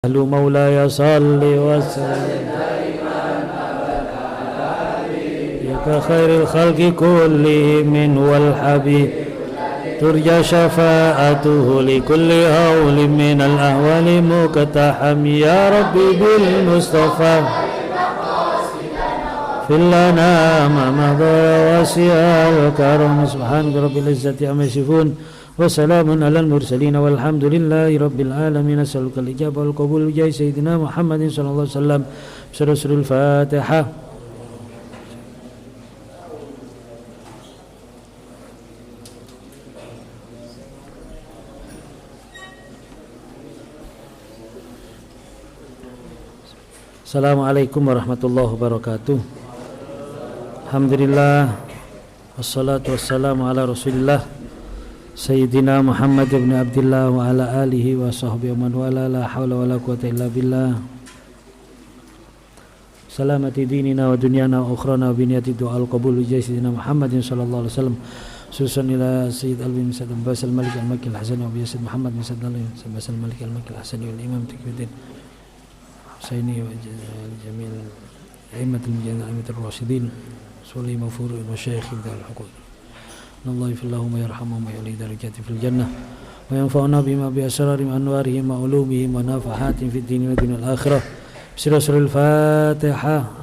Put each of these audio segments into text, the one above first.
مولاي صل وسلم خير الخلق كلهم والحبيب ترجى شفاعته لكل هول من الأهوال مقتحم يا ربي بالمصطفى في لنا ما مضى وسيا وكرم سبحان رب العزة عما يصفون وسلام على المرسلين والحمد لله رب العالمين. أسألك الإجابة والقبول بجاه سيدنا محمد صلى الله عليه وسلم. بسر الفاتحة. Assalamualaikum warahmatullahi wabarakatuh. Alhamdulillah wassalatu wassalamu ala rasulillah Sayyidina Muhammad ibn Abdullah wa ala alihi wa sahbihi man wala la hawla wa la quwata illa billah. Salamati dinina wa dunyana wa ukhrana wa biniyati du'al qabul ijai Sayyidina Muhammadin sallallahu alaihi wasallam. Susan ila Sayyid Al-Bin Sa'ad Basal Malik Al-Makil Hasan wa Biyasid Muhammad bin Sa'ad Basal Malik Al-Makil Hasan wal Imam Tikbidin Husaini wa Jamil Aimatul Mujahidin Aimatul Rasyidin Suli Mafur wa Syekh Ibdal Huquq Allah Allahumma yarhamhum wa yuli darajati fil jannah wa yanfa'una bima bi asrarihim anwarihim wa ulumihim wa nafahatin fid din wa dunyal akhirah. Bismillahil Fatihah.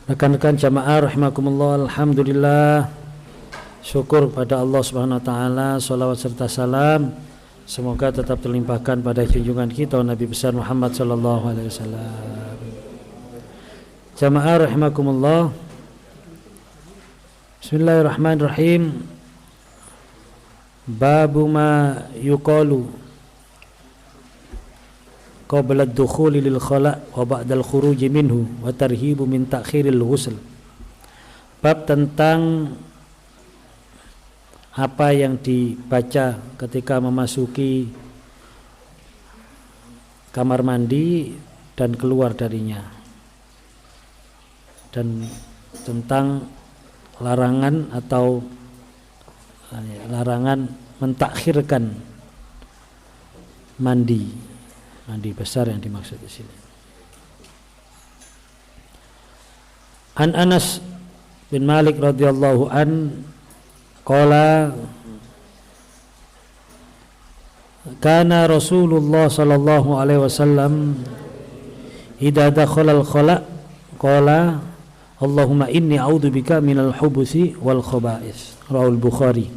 Rekan-rekan jamaah rahimakumullah, alhamdulillah, syukur pada Allah Subhanahu wa taala, salawat serta salam semoga tetap terlimpahkan pada junjungan kita Nabi besar Muhammad sallallahu alaihi wasallam. Jamaah rahimakumullah. Bismillahirrahmanirrahim. Babu ma yuqalu qabla ad-dukhuli lil khala' wa ba'da al-khuruji minhu wa tarhibu min ta'khiril ghusl. Bab tentang apa yang dibaca ketika memasuki kamar mandi dan keluar darinya, dan tentang larangan atau larangan mentakhirkan mandi besar yang dimaksud di sini. An Anas bin Malik radhiyallahu an qala kana Rasulullah sallallahu alaihi wasallam idza dakhala al-khala' qala Allahumma inni a'udzubika minal hubusi wal khaba'is. Rawahul Bukhari.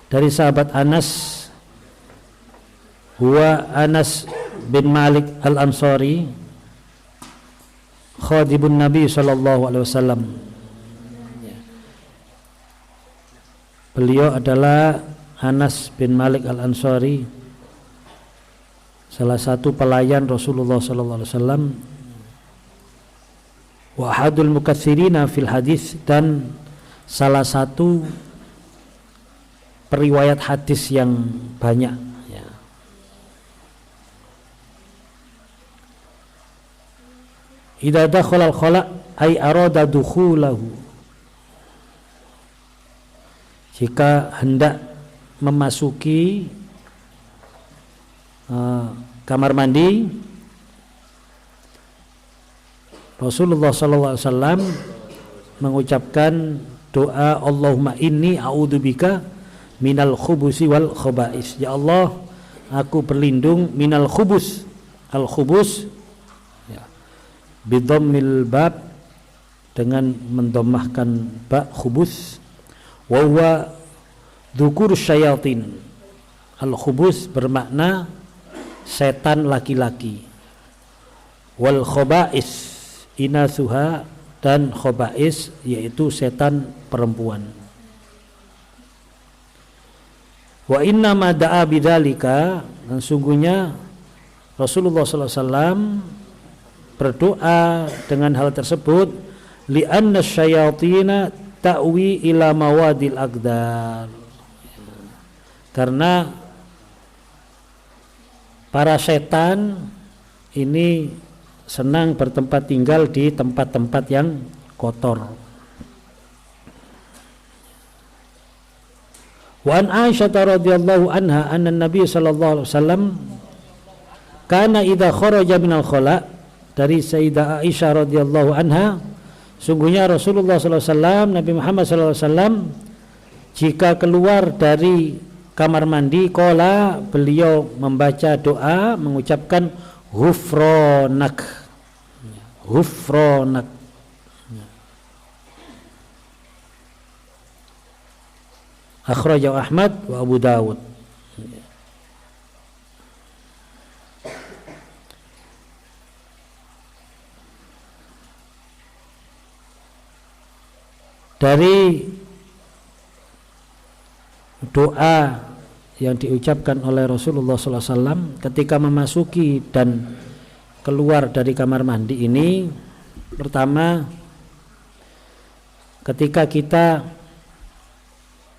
Dari sahabat Anas, huwa Anas bin Malik al-Ansari, khadibun Nabi sallallahu alaihi wasallam. Beliau adalah Anas bin Malik al-Ansari, salah satu pelayan Rasulullah sallallahu alaihi wasallam, wa ahadul mukatsirina fil hadis, dan salah satu periwayat hadis yang banyak. Idza dakhala al-khala' ay arada dukhulahu, jika hendak memasuki kamar mandi, Rasulullah sallallahu alaihi wasallam mengucapkan doa Allahumma inni a'udzubika minal khubusi wal khaba'is. Ya Allah, aku berlindung minal khubus. Al khubus bidhammil bab, dengan mendomahkan ba, khubus, wa huwa dzukur syayatin. Al khubus bermakna setan laki-laki, wal khaba'is inatsuha, dan khaba'is yaitu setan perempuan. Wa inna ma da'a bidzalika, dan sungguhnya Rasulullah sallallahu alaihi wasallam berdoa dengan hal tersebut li'anna syayatina ta'wi ila mawadil aqdar, karena para setan ini senang bertempat tinggal di tempat-tempat yang kotor. Wa an Aisyah radhiyallahu anha anna Nabi sallallahu alaihi wasallam kana idza kharaja minal khala, dari Sayyidah Aisyah radhiyallahu anha, sungguhnya Rasulullah sallallahu alaihi wasallam, Nabi Muhammad sallallahu alaihi wasallam, jika keluar dari kamar mandi, qala, beliau membaca doa, mengucapkan ghufranak, ghufranak. Akhrajahu Ahmad wa Abu Dawud. Dari doa yang diucapkan oleh Rasulullah SAW ketika memasuki dan keluar dari kamar mandi ini, pertama, ketika kita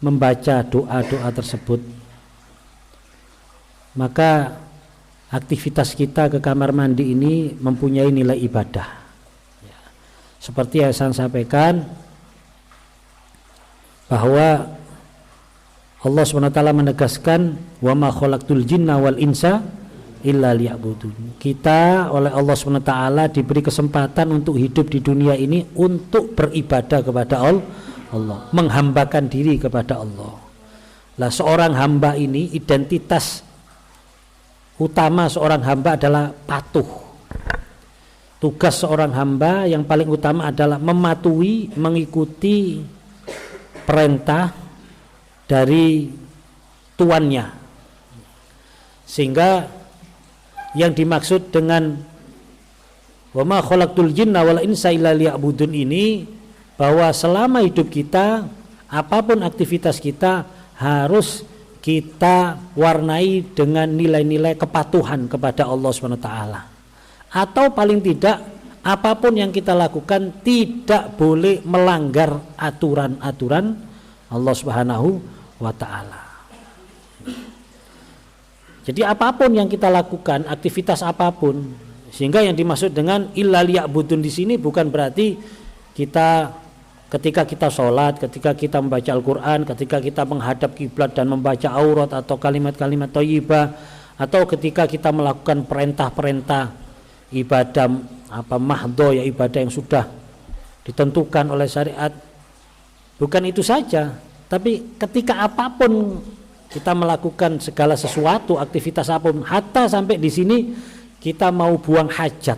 membaca doa-doa tersebut, maka aktivitas kita ke kamar mandi ini mempunyai nilai ibadah. Seperti yang saya sampaikan, bahwa Allah SWT menegaskan wa ma khalaqtul jinna wal insa illa liya'budun. Kita oleh Allah SWT diberi kesempatan untuk hidup di dunia ini untuk beribadah kepada Allah, menghambakan diri kepada Allah. Lah, seorang hamba ini, identitas utama seorang hamba adalah patuh. Tugas seorang hamba yang paling utama adalah mematuhi, mengikuti perintah dari tuannya. Sehingga yang dimaksud dengan wa ma khalaqtul jinna wal insa illa liya'budun ini, bahwa selama hidup kita, apapun aktivitas kita harus kita warnai dengan nilai-nilai kepatuhan kepada Allah SWT. Atau paling tidak, apapun yang kita lakukan tidak boleh melanggar aturan-aturan Allah Subhanahu wa ta'ala. Jadi apapun yang kita lakukan, aktivitas apapun, sehingga yang dimaksud dengan illa liya'budun di sini bukan berarti kita ketika kita sholat, ketika kita membaca Al-Quran, ketika kita menghadap kiblat dan membaca aurat atau kalimat-kalimat thayyibah, atau ketika kita melakukan perintah-perintah ibadah mahdho, ya ibadah yang sudah ditentukan oleh syariat. Bukan itu saja, tapi ketika apapun kita melakukan segala sesuatu, aktivitas apapun, hatta sampai di sini kita mau buang hajat,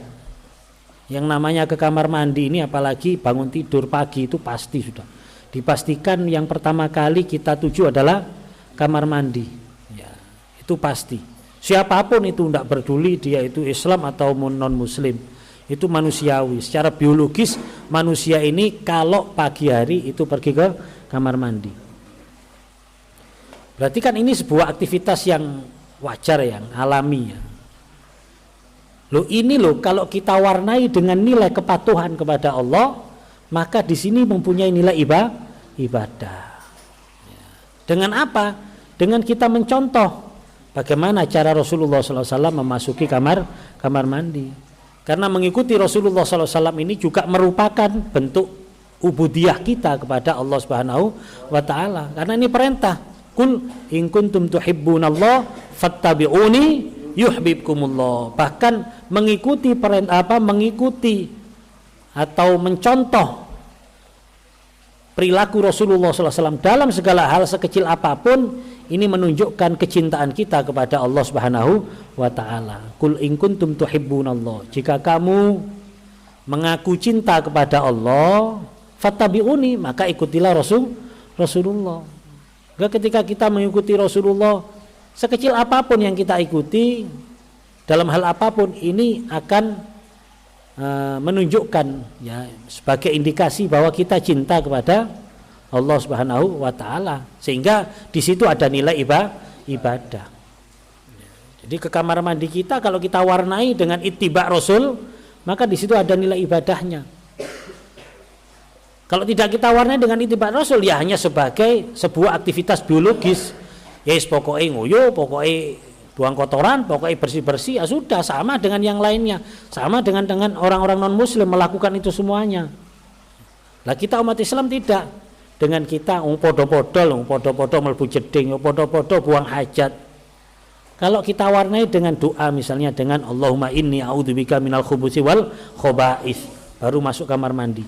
yang namanya ke kamar mandi ini, apalagi bangun tidur pagi, itu pasti sudah dipastikan yang pertama kali kita tuju adalah kamar mandi, ya, itu pasti. Siapapun itu, tidak peduli dia itu Islam atau non muslim, itu manusiawi. Secara biologis manusia ini kalau pagi hari itu pergi ke kamar mandi. Berarti kan ini sebuah aktivitas yang wajar, yang alami, ya. Loh, ini loh, kalau kita warnai dengan nilai kepatuhan kepada Allah, maka di sini mempunyai nilai ibadah. Dengan apa? Dengan kita mencontoh bagaimana cara Rasulullah SAW memasuki kamar mandi. Karena mengikuti Rasulullah SAW ini juga merupakan bentuk ubudiyah kita kepada Allah Subhanahu wa ta'ala. Karena ini perintah, kul in kuntum tuhibbunallah fattabi'uni yuhibbukumullah. Bahkan mengikuti mengikuti atau mencontoh perilaku Rasulullah SAW dalam segala hal sekecil apapun, ini menunjukkan kecintaan kita kepada Allah Subhanahu wa ta'ala. Qul in kuntum tuhibbunallah, jika kamu mengaku cinta kepada Allah, fattabi'uni, maka ikutilah Rasulullah. Ketika kita mengikuti Rasulullah, sekecil apapun yang kita ikuti dalam hal apapun, ini akan menunjukkan, ya, sebagai indikasi bahwa kita cinta kepada Allah Subhanahu wa ta'ala, sehingga di situ ada nilai ibadah. Jadi ke kamar mandi kita kalau kita warnai dengan ittiba Rasul, maka di situ ada nilai ibadahnya. Kalau tidak kita warnai dengan ittiba Rasul, ya hanya sebagai sebuah aktivitas biologis. Ya pokoknya ngoyo, pokoknya buang kotoran, pokoknya bersih-bersih, ya sudah, sama dengan yang lainnya, sama dengan orang-orang non muslim melakukan itu semuanya. Lah kita umat Islam tidak, dengan kita podo-podo mlebu jeding, podo-podo buang hajat. Kalau kita warnai dengan doa, misalnya dengan Allahumma inni a'udzubika minal khubuthi wal khoba'is, baru masuk kamar mandi.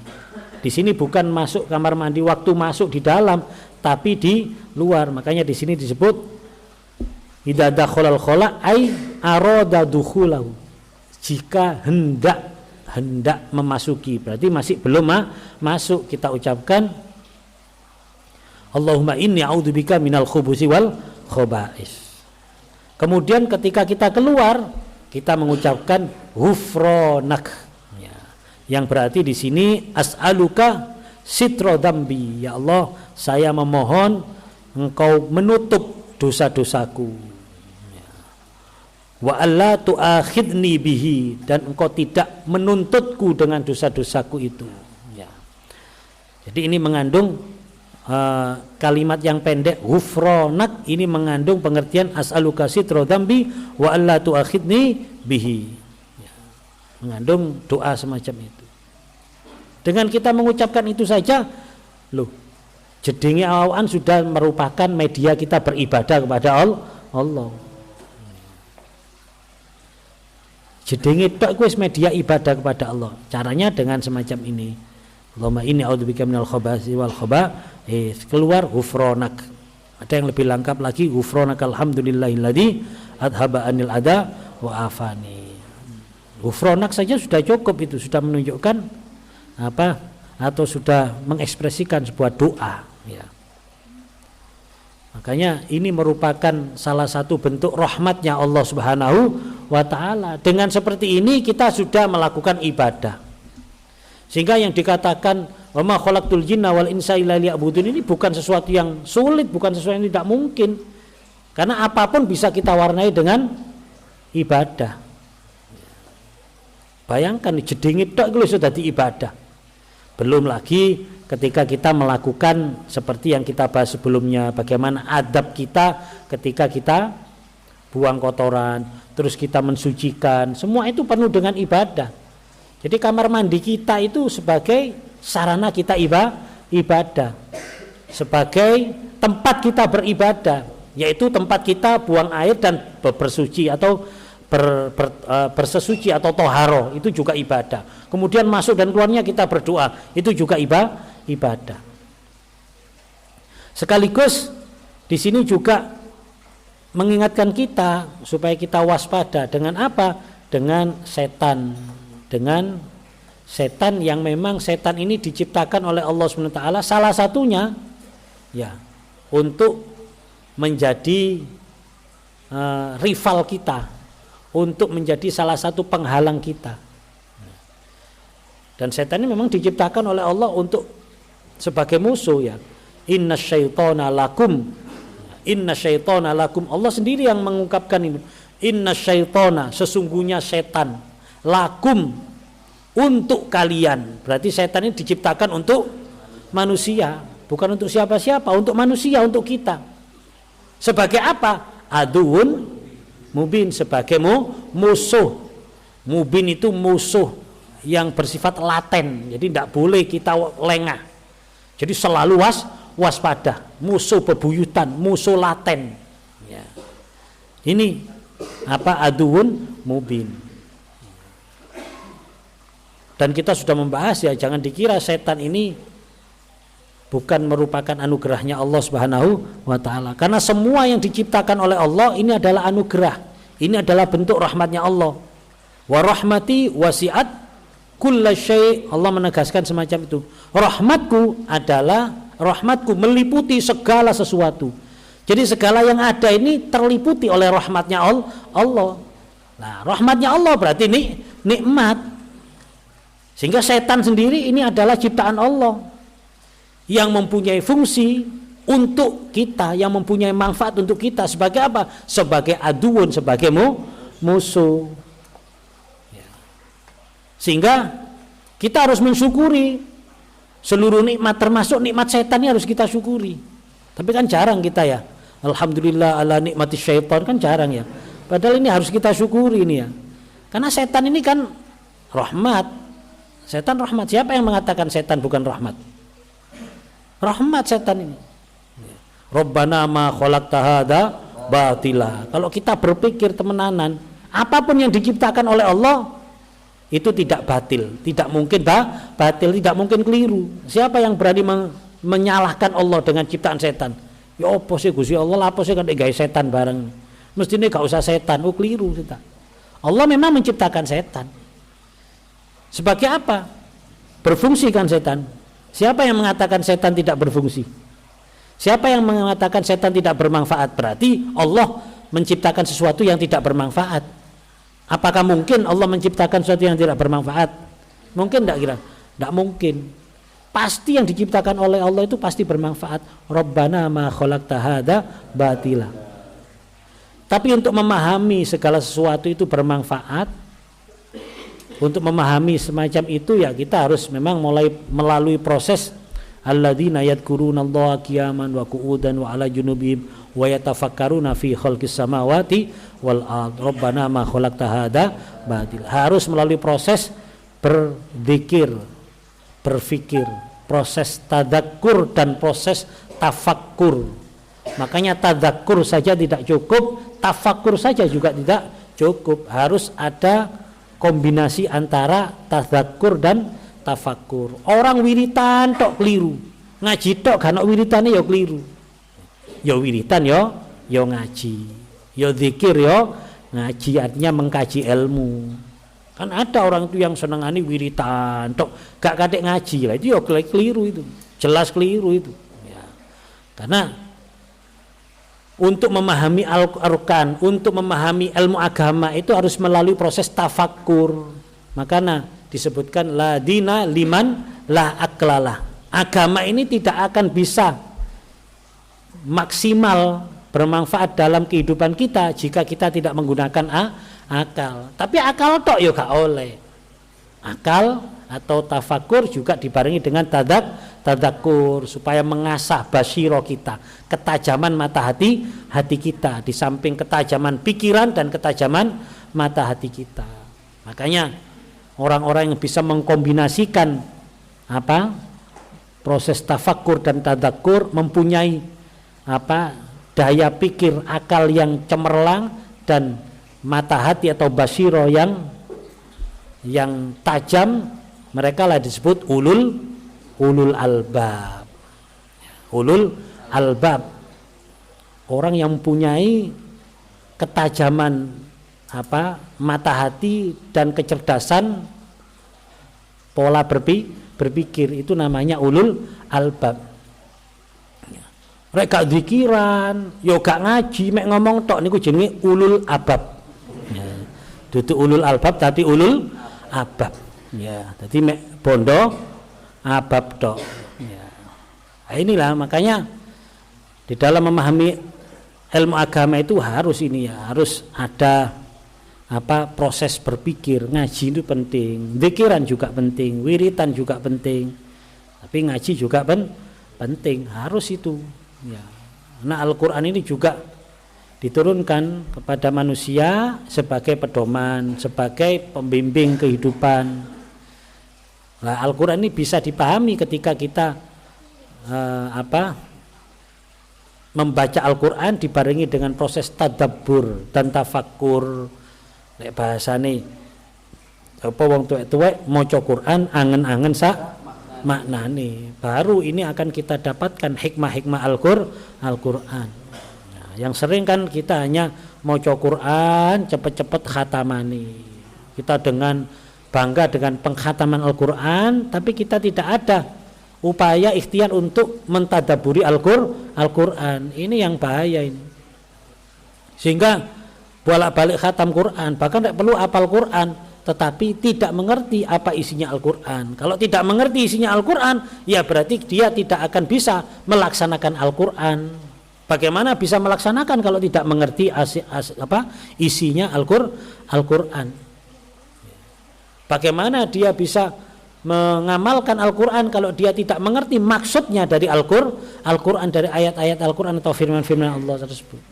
Di sini bukan masuk kamar mandi waktu masuk di dalam, tapi di luar. Makanya di sini disebut idza dakhalal khala ay arada dukhulahu. Jika hendak memasuki, berarti masih belum masuk, kita ucapkan Allahumma inni a'udzubika minal khubuthi wal khoba'is. Kemudian ketika kita keluar, kita mengucapkan ghufranak, ya, yang berarti di sini as'aluka sitro dambi, ya Allah, saya memohon Engkau menutup dosa-dosaku, ya. Wa alla tu'akhidni bihi, dan Engkau tidak menuntutku dengan dosa-dosaku itu, ya. Jadi ini mengandung kalimat yang pendek ghufranak, ini mengandung pengertian as'aluka sitro dambi wa alla tu'akhidni bihi, ya, mengandung doa semacam itu. Dengan kita mengucapkan itu saja, loh, jedinge awan sudah merupakan media kita beribadah kepada Allah. Jedinge tok kuwi media ibadah kepada Allah. Caranya dengan semacam ini. Allahumma inni a'udzubika minal khaba'isi wal khoba'is, keluar ghufranak. Ada yang lebih lengkap lagi, ghufranak alhamdulillahilladzi adhaba anil ada wa afani. Ghufranak saja sudah cukup, itu sudah menunjukkan apa, atau sudah mengekspresikan sebuah doa, ya. Makanya ini merupakan salah satu bentuk rahmatnya Allah Subhanahu wa ta'ala. Dengan seperti ini kita sudah melakukan ibadah. Sehingga yang dikatakan wa ma khalaqtul jinna wal insa illa liya'budun ini bukan sesuatu yang sulit, bukan sesuatu yang tidak mungkin. Karena apapun bisa kita warnai dengan ibadah. Bayangkan jedingit tok itu sudah di ibadah. Belum lagi ketika kita melakukan seperti yang kita bahas sebelumnya, bagaimana adab kita ketika kita buang kotoran, terus kita mensucikan, semua itu penuh dengan ibadah. Jadi kamar mandi kita itu sebagai sarana kita ibadah, sebagai tempat kita beribadah, yaitu tempat kita buang air dan bersuci atau bersesuci atau toharo, itu juga ibadah. Kemudian masuk dan keluarnya kita berdoa, itu juga ibadah. Sekaligus di sini juga mengingatkan kita supaya kita waspada dengan apa? Dengan setan. Dengan setan yang memang setan ini diciptakan oleh Allah SWT, salah satunya ya untuk menjadi rival kita, untuk menjadi salah satu penghalang kita. Dan setan ini memang diciptakan oleh Allah untuk sebagai musuh, ya. Inna syaitana lakum, Allah sendiri yang mengungkapkan ini. Inna syaitana, sesungguhnya setan, lakum, untuk kalian. Berarti setan ini diciptakan untuk manusia, bukan untuk siapa-siapa, untuk manusia, untuk kita. Sebagai apa? Aduun mubin, sebagai musuh. Mubin itu musuh yang bersifat laten, jadi tidak boleh kita lengah. Jadi selalu waspada, musuh bebuyutan, musuh laten, ya. Ini apa? Aduun mubin. Dan kita sudah membahas, ya, jangan dikira setan ini bukan merupakan anugerahnya Allah Subhanahu wa ta'ala. Karena semua yang diciptakan oleh Allah ini adalah anugerah. Ini adalah bentuk rahmatnya Allah. Wa rahmati wasi'at kulla syai'. Allah menegaskan semacam itu. Rahmatku meliputi segala sesuatu. Jadi segala yang ada ini terliputi oleh rahmatnya Allah. Nah, rahmatnya Allah berarti ini nikmat. Sehingga setan sendiri ini adalah ciptaan Allah yang mempunyai fungsi untuk kita, yang mempunyai manfaat untuk kita. Sebagai apa? Sebagai aduun, sebagai musuh. Sehingga kita harus mensyukuri seluruh nikmat, termasuk nikmat setan ini harus kita syukuri. Tapi kan jarang kita, ya. Alhamdulillah ala nikmati syaitan, kan jarang, ya. Padahal ini harus kita syukuri ini ya. Karena setan ini kan rahmat. Setan rahmat. Siapa yang mengatakan setan bukan rahmat? Rahmat setan ini. Rabbana ma khalaqta hadza batila. Kalau kita berpikir temenanan, apapun yang diciptakan oleh Allah itu tidak batil, tidak mungkin batil, tidak mungkin keliru. Siapa yang berani menyalahkan Allah dengan ciptaan setan? Ya apa sih Gusti Allah, apa sih kan gawe setan bareng. Mestinya gak usah setan, oh keliru kita. Allah memang menciptakan setan. Sebagai apa? Berfungsi kan setan. Siapa yang mengatakan setan tidak berfungsi? Siapa yang mengatakan setan tidak bermanfaat? Berarti Allah menciptakan sesuatu yang tidak bermanfaat. Apakah mungkin Allah menciptakan sesuatu yang tidak bermanfaat? Mungkin tidak kira? Tidak mungkin. Pasti yang diciptakan oleh Allah itu pasti bermanfaat. Rabbana ma khalaqta hadza batila. Tapi untuk memahami segala sesuatu itu bermanfaat, untuk memahami semacam itu ya kita harus memang mulai melalui proses alladzina yadhkurunallaha qiyaman wa qu'udan wa ala junubihim wa yatafakkaruna fi khalqis samawati wal ard. Rabbana ma khalaqta hadza batil. Harus melalui proses berzikir, berfikir, proses tadakkur dan proses tafakkur. Makanya tadakkur saja tidak cukup, tafakkur saja juga tidak cukup. Harus ada kombinasi antara tadakkur dan tafakkur. Orang wiritan tok keliru, ngaji tok kan wiritane ya keliru. Ya wiritan ya ngaji, ya zikir ya ngaji, artinya mengkaji ilmu. Kan ada orang itu yang senengani wiritan tok gak kadek ngaji lah, itu ya keliru, itu jelas keliru itu ya. Karena untuk memahami Al-Qur'an, untuk memahami ilmu agama itu harus melalui proses tafakkur. Makanya disebutkan la dina liman la aklalah. Agama ini tidak akan bisa maksimal bermanfaat dalam kehidupan kita jika kita tidak menggunakan akal. Tapi akal tok ya gak oleh. Akal atau tafakur juga dibarengi dengan tadakur supaya mengasah basiro kita, ketajaman mata hati kita, di samping ketajaman pikiran dan ketajaman mata hati kita. Makanya orang-orang yang bisa mengkombinasikan proses tafakur dan tadakur mempunyai daya pikir akal yang cemerlang dan mata hati atau basiro yang tajam, mereka lah disebut ulul albab. Ulul albab, orang yang mempunyai ketajaman mata hati dan kecerdasan pola berpikir, itu namanya ulul albab. Mereka zikiran, yo gak ngaji, mek ngomong tok niku jenenge ulul albab. Dudu ulul albab tapi ulul albab. Ya, jadi mek bondo abab tok. Ya. Nah, inilah makanya di dalam memahami ilmu agama itu harus harus ada proses berpikir. Ngaji itu penting, zikiran juga penting, wiritan juga penting. Tapi ngaji juga penting, harus itu. Ya. Nah, Al-Qur'an ini juga diturunkan kepada manusia sebagai pedoman, sebagai pembimbing kehidupan. Nah, Al-Qur'an ini bisa dipahami ketika kita membaca Al-Qur'an dibarengi dengan proses tadabbur dan tafakkur. Nek bahasane wong tuwek-tuwek maca Qur'an angen-angen sak maknane. Baru ini akan kita dapatkan hikmah-hikmah Al-Qur'an. Nah, yang sering kan kita hanya maca Qur'an cepet-cepet khatamani. Kita dengan bangga dengan penghataman Al-Qur'an, tapi kita tidak ada upaya ikhtiar untuk mentadaburi Al-Qur'an. Ini yang bahaya ini. Sehingga bolak-balik khatam Qur'an, bahkan tidak perlu hafal Qur'an, tetapi tidak mengerti apa isinya Al-Qur'an. Kalau tidak mengerti isinya Al-Qur'an, ya berarti dia tidak akan bisa melaksanakan Al-Qur'an. Bagaimana bisa melaksanakan kalau tidak mengerti isinya Al-Qur'an? Bagaimana dia bisa mengamalkan Al-Qur'an kalau dia tidak mengerti maksudnya dari Al-Qur'an, dari ayat-ayat Al-Qur'an atau firman-firman Allah tersebut?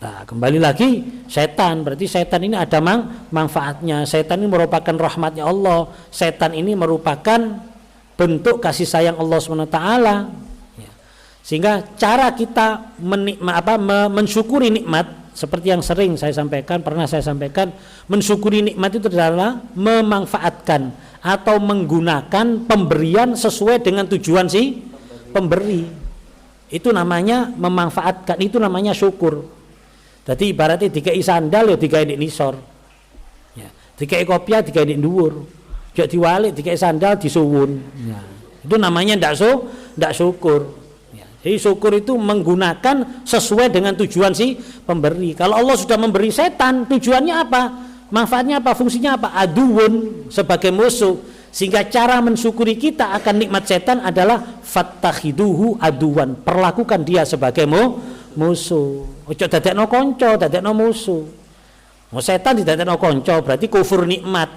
Nah, kembali lagi setan, berarti setan ini ada manfaatnya. Setan ini merupakan rahmatnya Allah. Setan ini merupakan bentuk kasih sayang Allah SWT. Ya. Sehingga cara kita mensyukuri nikmat, seperti yang sering saya sampaikan, pernah saya sampaikan, mensyukuri nikmat itu adalah memanfaatkan atau menggunakan pemberian sesuai dengan tujuan si pemberi. Itu namanya memanfaatkan, itu namanya syukur. Jadi ibaratnya dikai sandal ya dikai di nisor, ya, dikai kopiah dikai di dhuwur, jek diwalik dikai sandal disuwun, ya. Itu namanya ndak syukur. Ya. Jadi syukur itu menggunakan sesuai dengan tujuan si pemberi. Kalau Allah sudah memberi setan, tujuannya apa? Manfaatnya apa? Fungsinya apa? Aduun, sebagai musuh. Sehingga cara mensyukuri kita akan nikmat setan adalah fattakhiduhu aduwan, perlakukan dia sebagai musuh. Ojo dadekno kanca, dadekno musuh. Setan didadekno kanca berarti kufur nikmat.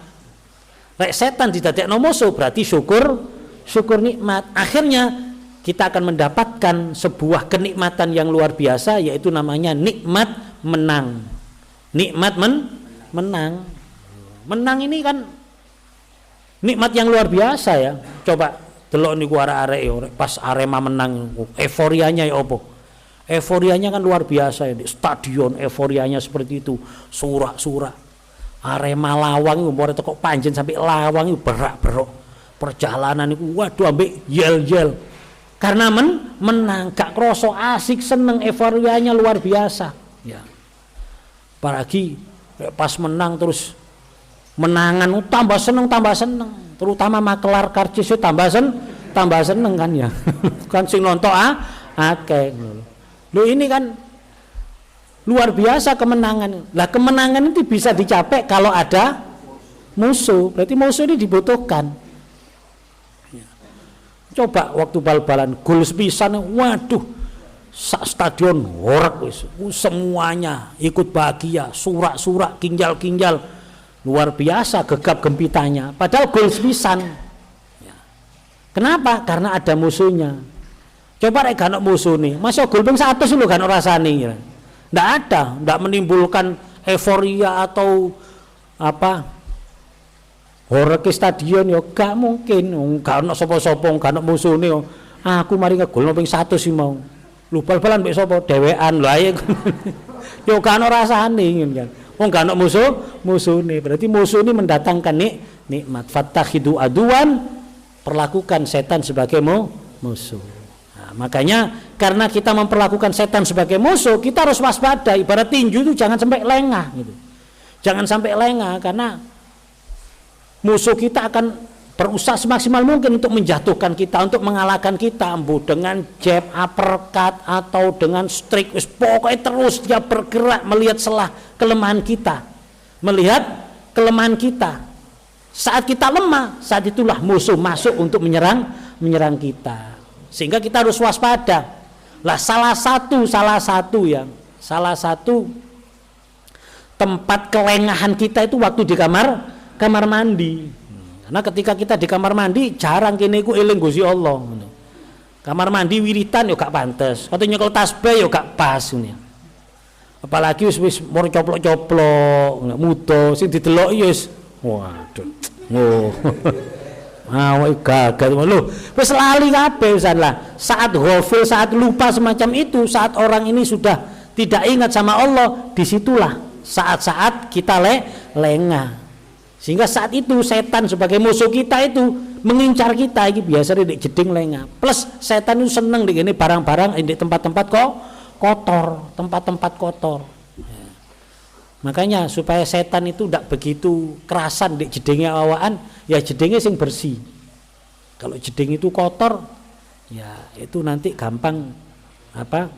Lek setan didadekno musuh berarti syukur nikmat. Akhirnya kita akan mendapatkan sebuah kenikmatan yang luar biasa, yaitu namanya nikmat menang. Nikmat menang. Menang ini kan nikmat yang luar biasa ya. Coba delok niku arek-arek pas Arema menang, euforianya ya opo? Euforianya kan luar biasa ya, di stadion euforianya seperti itu, surak-surak. Arema Lawang umure teko Panjen sampai Lawang itu berak-berok. Perjalanan itu waduh ambek yel-yel. Karena menang, gak kroso asik, seneng, euforianya luar biasa. Ya. Apalagi pas menang terus menangan tambah seneng. Terutama makelar karcis itu tambah seneng kan ya. Kan sing nonton akeh. Loh ini kan luar biasa kemenangan. Lah kemenangan itu bisa dicapai kalau ada musuh. Berarti musuh ini dibutuhkan. Coba waktu bal-balan gol sepisan, waduh, sak stadion horak wis. Semuanya ikut bahagia, surak-surak, kinjal-kinjal. Luar biasa gegap gempitanya. Padahal gol sepisan. Kenapa? Karena ada musuhnya. Coba rek gak musuh nih, masih gol ping 100 lho gak rasane ya. Ndak ada, ndak menimbulkan euforia atau apa? Horor ke stadion ya gak mungkin, gak ono sapa-sapa, gak ono musune. Aku mari ngegolno ping 100 sih mau. Lu bal-balan mbek sapa? Dhewean lho ae. Yo gak ono rasane ngono kan. Wong gak ono musuhne. Berarti musuh ini mendatangkan nikmat. Fattakhidu aduan, perlakukan setan sebagai musuh. Makanya karena kita memperlakukan setan sebagai musuh, kita harus waspada. Ibarat tinju itu jangan sampai lengah gitu. Jangan sampai lengah karena musuh kita akan berusaha semaksimal mungkin untuk menjatuhkan kita, untuk mengalahkan kita, dengan jab, uppercut atau dengan strike. Pokoknya terus dia bergerak melihat celah kelemahan kita. Melihat kelemahan kita. Saat kita lemah, saat itulah musuh masuk untuk menyerang kita. Sehingga kita harus waspada. Lah salah satu tempat kelengahan kita itu waktu di kamar mandi. Karena ketika kita di kamar mandi jarang kene iku eling Gusti Allah. Kamar mandi wiritan yo gak pantes. Kate nyekel tasbih yo gak pas ngono. Apalagi wis moro coplok-coplok, mudo sing didelok yo wis waduh. Oh. Awake gagal lho. Wis lali kabeh pisan lah. Saat ghafil, saat lupa semacam itu, saat orang ini sudah tidak ingat sama Allah, disitulah saat-saat kita lengah. Sehingga saat itu setan sebagai musuh kita itu mengincar kita, ini biasanya di jeding lengah. Plus setan itu seneng di ini barang-barang di tempat-tempat kotor, tempat-tempat kotor. Ya. Makanya supaya setan itu tidak begitu kerasan di jedingnya awaan, ya jedingnya sing bersih. Kalau jeding itu kotor, ya itu nanti gampang apa?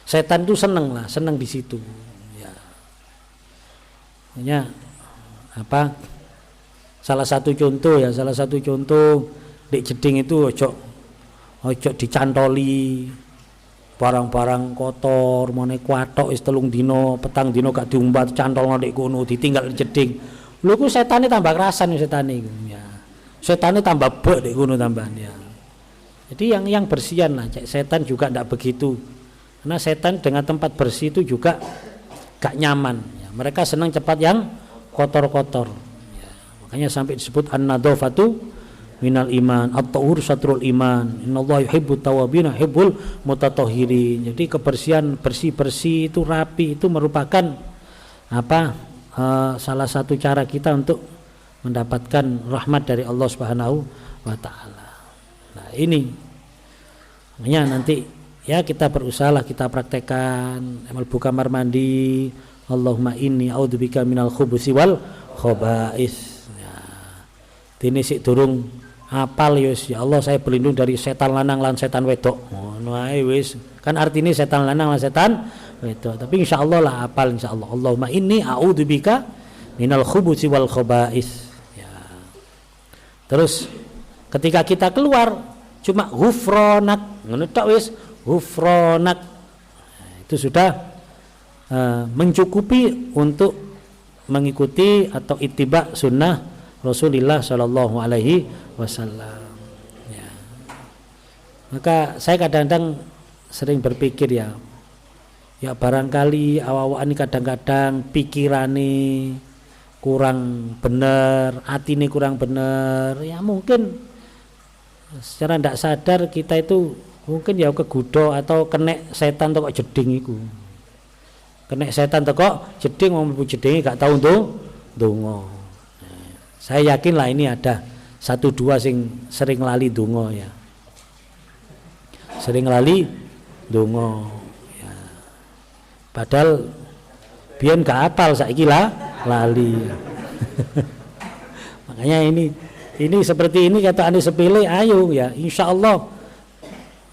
Setan itu seneng di situ. Ya. Makanya apa? Salah satu contoh di jeding itu ojo dicantoli barang-barang kotor, mone kuatok wis 3 dino, petang dino gak diumbat cantolno ndek kono, ditinggal di jeding. Lho ku setane tambah kerasan setane iku. Ya. Setane tambah bek ndek kono tambahan ya. Jadi yang bersihan lah, setan juga ndak begitu Karena setan dengan tempat bersih itu juga gak nyaman. Ya, mereka senang cepat yang kotor-kotor. Ya, makanya sampai disebut an-nadhafatu minal iman, at-tahur satrul iman. Innallaha yuhibbut tawwabin wa yuhibbul mutatahhirin. Jadi kebersihan, bersih-bersih itu rapi itu merupakan salah satu cara kita untuk mendapatkan rahmat dari Allah Subhanahu wa taala. Nah, ini makanya nanti ya kita berusahalah kita praktekkan mlebu kamar mandi, Allahumma inni a'udzubika minal khubuthi wal khaba'is. Ya. Dene sik durung apal ya Allah saya berlindung dari setan lanang lan setan wedok. Ngono ae wis. Kan artinya setan lanang lan setan wedok. Tapi insyaallah lah apal insyaallah. Allahumma inni a'udzubika minal khubuthi wal khaba'is. Ya. Terus ketika kita keluar cuma ghufranak ngono tok wis. Ghufranak itu sudah mencukupi untuk mengikuti atau ittiba sunnah Rasulullah Shallallahu Alaihi Wasallam. Ya. Maka saya kadang-kadang sering berpikir ya barangkali awak-awak ini kadang-kadang pikirane kurang bener, atine kurang bener, ya mungkin secara tidak sadar kita itu mungkin ya kegudo atau kena setan toko jeding iku. Kena setan toko jeding mau mlebu jedinge gak tau ndonga. Saya yakin lah ini ada 1-2 sing sering lali ndonga ya. Sering lali ndonga ya. Padahal biyen gak apal saiki lah lali. Makanya ini seperti ini kata Andi sepele ayo ya insyaallah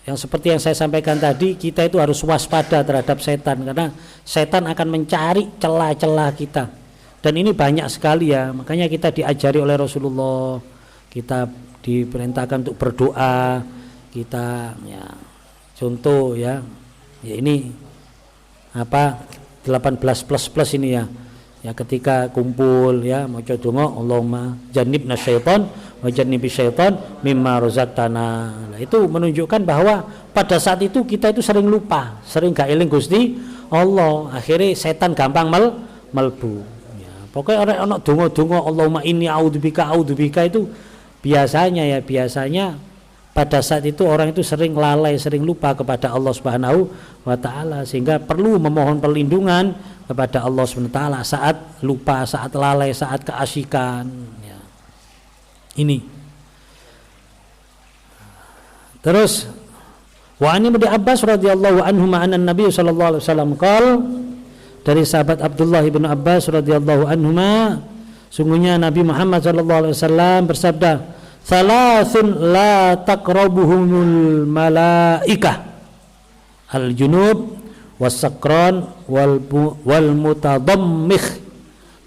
yang seperti yang saya sampaikan tadi kita itu harus waspada terhadap setan karena setan akan mencari celah-celah kita dan ini banyak sekali ya makanya kita diajari oleh Rasulullah kita diperintahkan untuk berdoa kita ya contoh ya ini 18 plus ini ya ketika kumpul ya maca donga Allahumma jannibna syaitan wa jannibis syaitan mimma razaqtana. Nah, itu menunjukkan bahwa pada saat itu kita itu sering lupa, sering gak eling Gusti Allah. Akhirnya setan gampang melbu. Ya, pokoknya orang ana donga-donga Allahumma inni a'udzubika itu biasanya pada saat itu orang itu sering lalai, sering lupa kepada Allah Subhanahu wa taala sehingga perlu memohon perlindungan kepada Allah Subhanahu wa taala saat lupa, saat lalai, saat keasikan ya. Ini. Terus wa an Ibnu Abbas radhiyallahu anhu ma'an Nabi sallallahu alaihi wasallam qol dari sahabat Abdullah bin Abbas radhiyallahu anhuma sungguhnya Nabi Muhammad sallallahu alaihi wasallam bersabda salasun la taqrabuhumul malaikah al-junub was-sakran wal mutadammikh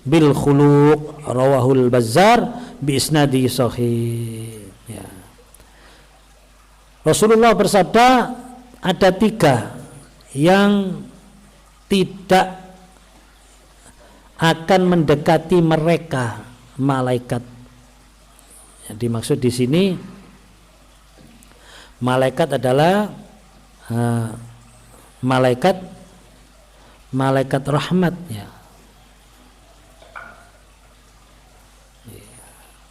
bil khuluq rawahul Bazzar bi isnadi sahih ya. Rasulullah bersabda ada 3 yang tidak akan mendekati mereka malaikat. Yang dimaksud di sini malaikat adalah malaikat rahmat ya.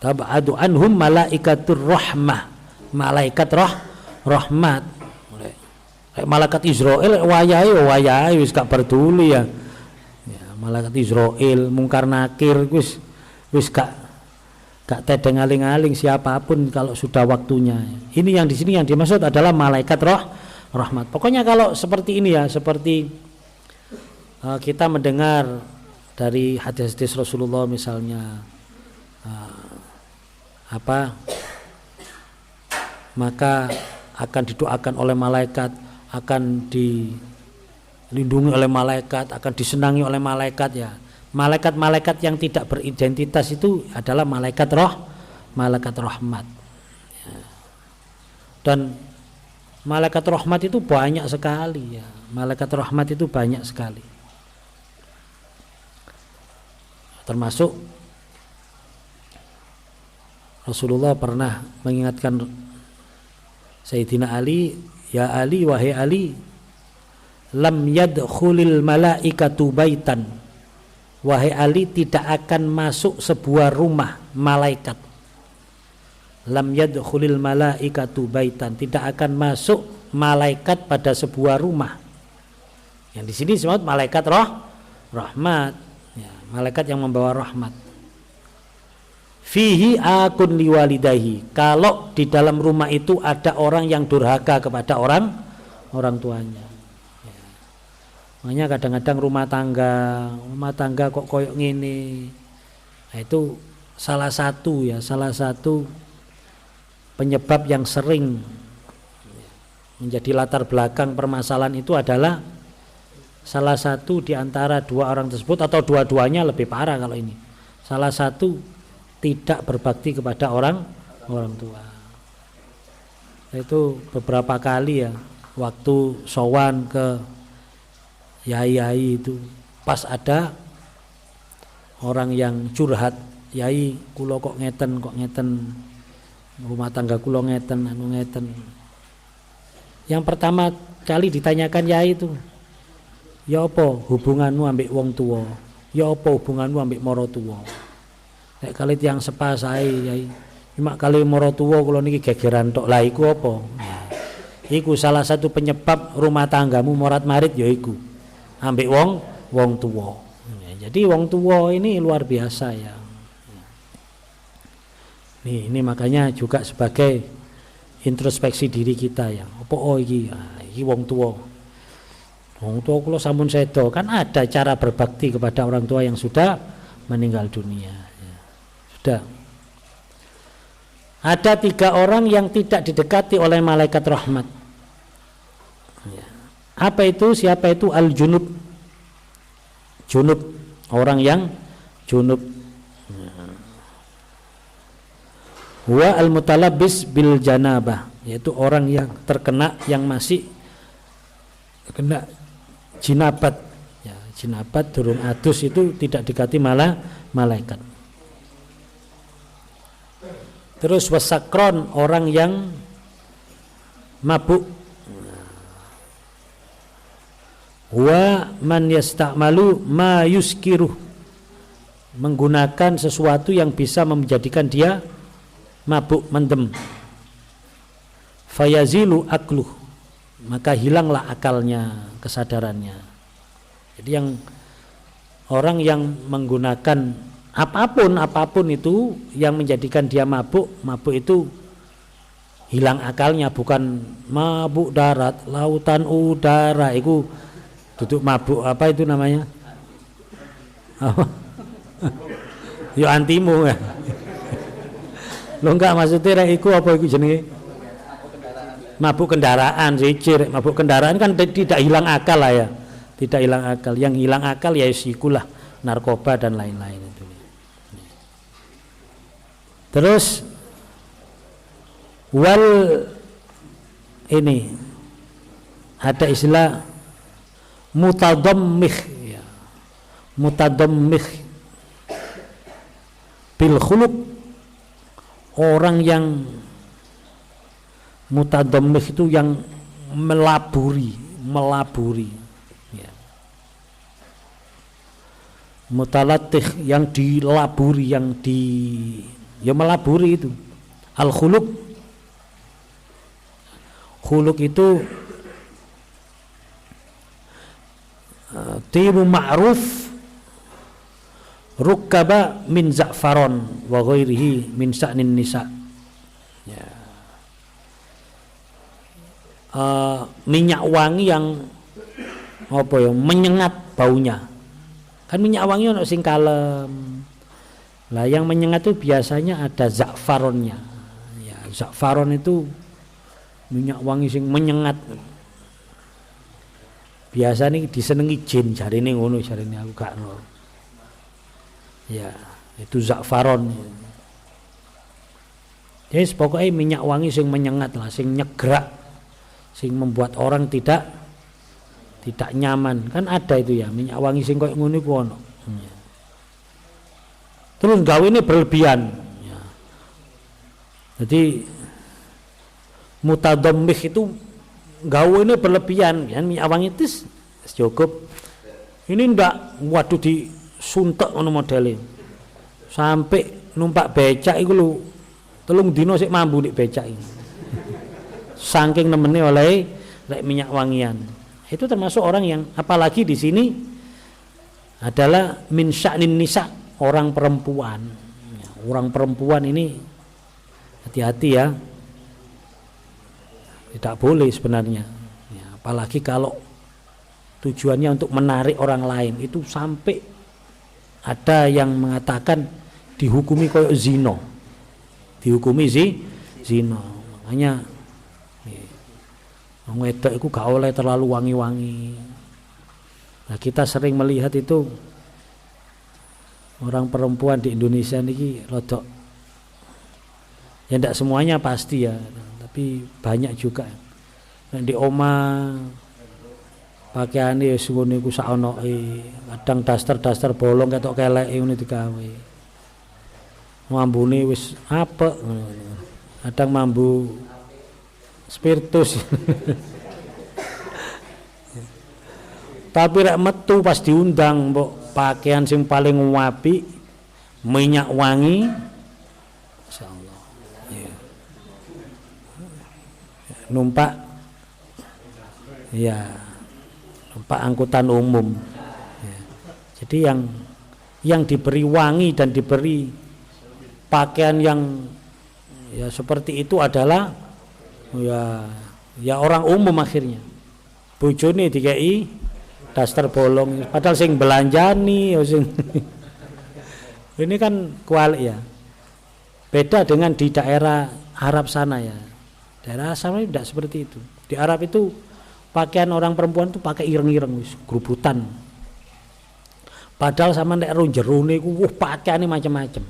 Tab'adu anhum malaikatur rahmah. Malaikat rahmat. Malaikat Israel wayahe wis gak peduli ya. Ya, malaikat Israel mungkar nakir wis gak tedeng-aling-aling siapapun kalau sudah waktunya. Ini yang di sini yang dimaksud adalah malaikat rahmat. Pokoknya kalau seperti ini ya, seperti kita mendengar dari hadis-hadis Rasulullah misalnya maka akan didoakan oleh malaikat, akan dilindungi oleh malaikat, akan disenangi oleh malaikat ya. Malaikat-malaikat yang tidak beridentitas itu adalah malaikat rahmat ya. Dan malaikat rahmat itu banyak sekali ya. Malaikat rahmat itu banyak sekali. Termasuk Rasulullah pernah mengingatkan Sayyidina Ali, ya Ali, wahai Ali, lam yadkhulil malaikatu baitan, wahai Ali, tidak akan masuk sebuah rumah malaikat. Lam yadkhulil malaikatu baitan, tidak akan masuk malaikat pada sebuah rumah. Yang di sini disebut malaikat rahmat, ya, malaikat yang membawa rahmat. Fihi akun liwalidahi, kalau di dalam rumah itu ada orang yang durhaka kepada orang tuanya. Ya. Makanya kadang-kadang rumah tangga kok koyok ngene. Nah, itu salah satu penyebab yang sering menjadi latar belakang permasalahan itu adalah salah satu di antara dua orang tersebut, atau dua-duanya lebih parah kalau ini. Salah satu tidak berbakti kepada orang tua. Itu beberapa kali ya, waktu sowan ke yai itu, pas ada orang yang curhat, yai kula kok ngeten, rumah tangga kula ngeten. Yang pertama kali ditanyakan yai itu, ya apa hubunganmu ambek wong tua, ya apa hubunganmu ambek moro tua. Nek kali tiang sepa sae yai, cuma kali moro tua kula niki gegeran tok, lah iku apa? Nah, iku salah satu penyebab rumah tanggamu morat-marit ya iku ambek wong tua. Ya, jadi wong tua ini luar biasa ya. Ini makanya juga sebagai introspeksi diri kita ya. Apa iki wong tua. Wong tua kula sampun sedo, kan ada cara berbakti kepada orang tua yang sudah meninggal dunia. Sudah. Ada 3 orang yang tidak didekati oleh malaikat rahmat. Ya. Apa itu? Siapa itu? Al-junub. Junub, orang yang junub. Wa al-mutalabbis bil janabah, yaitu orang yang terkena, yang masih kena jinabat. Ya, jinabat durung adus itu tidak dikati malaikat. Terus wasakron, orang yang mabuk. Wa man yasta'malu ma yuskiruh, menggunakan sesuatu yang bisa menjadikan dia mabuk, mendem. Fayazilu akluh, maka hilanglah akalnya, kesadarannya. Jadi yang orang yang menggunakan apapun itu yang menjadikan dia mabuk itu hilang akalnya, bukan mabuk darat, lautan, udara, itu duduk mabuk apa itu namanya? Yo antimu ya. Lo enggak maksudnya iku apa iku jenenge? Mabuk kendaraan, sicir, mabuk kendaraan kan tidak hilang akal lah ya. Tidak hilang akal, yang hilang akal ya isikulah narkoba dan lain-lain itu. Terus wal ini ada istilah mutadammih ya. Mutadammih bil khuluq, orang yang mutadammih itu yang melaburi ya. Mutalatih yang dilaburi, yang ya melaburi itu. Al-khuluq, khuluq itu tibu ma'ruf rukkaba min za'faron wa ghairihi min sa'nin nisa ya. Minyak wangi yang apa ya, menyengat baunya. Kan minyak wangi ono sing kalem. Lah yang menyengat itu biasanya ada za'faronnya. Ya, za'faron itu minyak wangi sing menyengat. Biasa nih disenengi jin, jarine ngono, jarine aku gak ngono. Ya, itu za'faron. Jadi pokoknya minyak wangi sing menyengat lah, sing nyegrak, sing membuat orang tidak nyaman. Kan ada itu ya, minyak wangi sing koyo ngono iku ono. Ya. Terus gawe ini berlebihan ya. Jadi mutadammih itu gawe ini berlebihan kan, minyak wangi itu cukup. Ini ndak waduh disuntek ngono modele. Sampai numpak becak iku lho 3 dina sik mambu nek becak iki. Saking nemene oleh rek minyak wangian. Itu termasuk orang yang apalagi di sini adalah min sya'nin nisa, orang perempuan. Orang perempuan ini hati-hati ya. Tidak boleh sebenarnya. Ya, apalagi kalau tujuannya untuk menarik orang lain, itu sampai ada yang mengatakan dihukumi koyo zina. Dihukumi zina. Makanya wong wedok iku gak oleh terlalu wangi-wangi. Nah, kita sering melihat itu orang perempuan di Indonesia niki rodok ya ndak semuanya pasti ya, tapi banyak juga. Nah, di oma pakaiane wis ngono iku sak onoke, kadang daster bolong ketok keleke ngene digawe. Mambune wis apik. Kadang mambu spiritus. Tapi rek metu pas diundang mbok pakaian sing paling apik, minyak wangi, insyaallah. Ya. Numpak ya, numpak angkutan umum. Ya. Jadi yang diberi wangi dan diberi pakaian yang ya seperti itu adalah ya orang umum akhirnya. Bojone dikai daster bolong, padahal sing belanjani sing ini kan kualik ya. Beda dengan di daerah Arab sana ya. Daerah sana tidak seperti itu. Di Arab itu pakaian orang perempuan itu pakai ireng-ireng wis grubutan. Padahal sama nek jerone iku pakaiane macam-macam.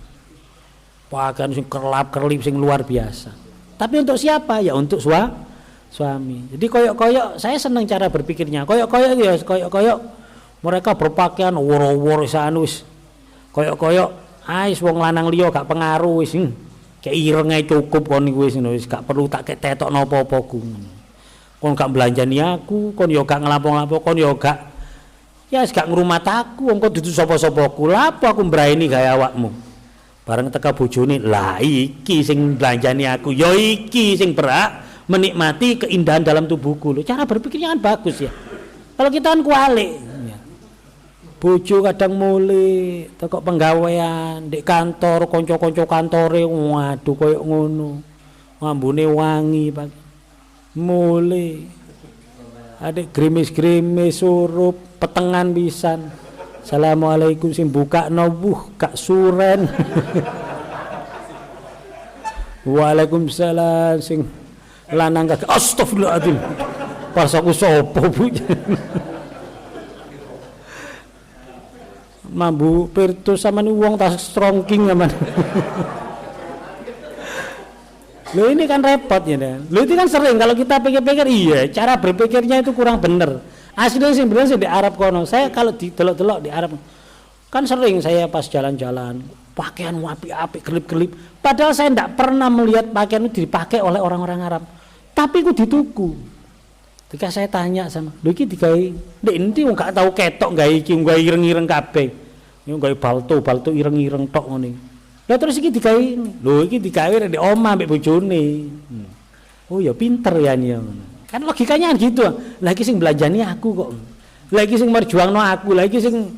Pakaian sing kerlap-kerlip sing luar biasa. Tapi untuk siapa? Ya untuk suami. Jadi koyok-koyok saya senang cara berpikirnya. Koyok-koyok ya, koyok-koyok mereka berpakaian woro-woro sanus. Koyok-koyok ais wong lanang liya gak pengaruh wis. Kayak irenge cukup kon iku wis gak perlu tak ketetok napa-apa ku. Kon gak belanjani aku, kon yo gak ngelampung-lampung, kon yo gak ya gak ngrumat aku, wong kon dudu sapa-sapaku. Lha apa aku mbraini gawe awakmu? Bareng teka bojone, lah iki sing belanjani aku, yo iki sing berhak menikmati keindahan dalam tubuhku. Loh, cara berpikirnya kan bagus ya. Kalau kita kan kualik ya. Bojo kadang mulai teko penggawean di kantor, konco-konco kantore waduh koyo ngono. Ngambune wangi Pak. Mulai ada grimis-grimis surup petengan pisan. Assalamualaikum sing bukakno gak suren. Waalaikumsalam sing lanang kagak astagfirullahaladzim pas aku sopo bu mambu pirtus sama nih uang tas strongking sama lo ini kan repot ya lo itu kan sering kalau kita pikir-pikir iya cara berpikirnya itu kurang bener aslinya sih bener sih di Arab kono saya kalau di delok-delok di Arab kan sering saya pas jalan-jalan pakaian api-api kelip-kelip padahal saya tidak pernah melihat pakaian itu dipakai oleh orang-orang Arab tapi aku dituku. Ketika saya tanya sama, lho iki digawe ndek endi wong gak tau ketok gawe iki gawe ireng-ireng kabeh. Yo gawe balto ireng-ireng tok ngene. Lah terus iki digawe, lho iki digawe di omah mbek bojone. Oh ya pinter ya nih. Kan logikanya kan gitu. Lah iki sing belanjani aku kok. Lah iki sing merjuangno aku, lah iki sing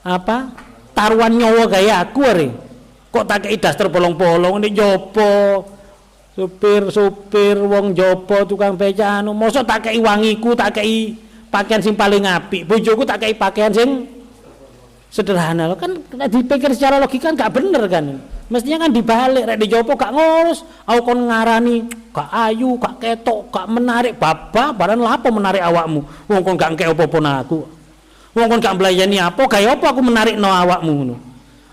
apa? Taruhan nyawa gawe aku are. Kok tak kei daster bolong-bolong nek njopo. Supir wong jopo tukang becak anu mosok tak kei wangiku tak kei pakaian sing paling apik bojoku tak kei pakaian sing sederhana lo kan dipikir secara logika gak bener kan mestinya kan dibalik rek di jopo gak ngurus aku kon ngarani gak ayu gak ketok gak menarik baba barang lapo menarik awakmu wong kon gak engke apa-apa aku wong kon gak belayani apa gawe apa aku menarik no awakmu ngono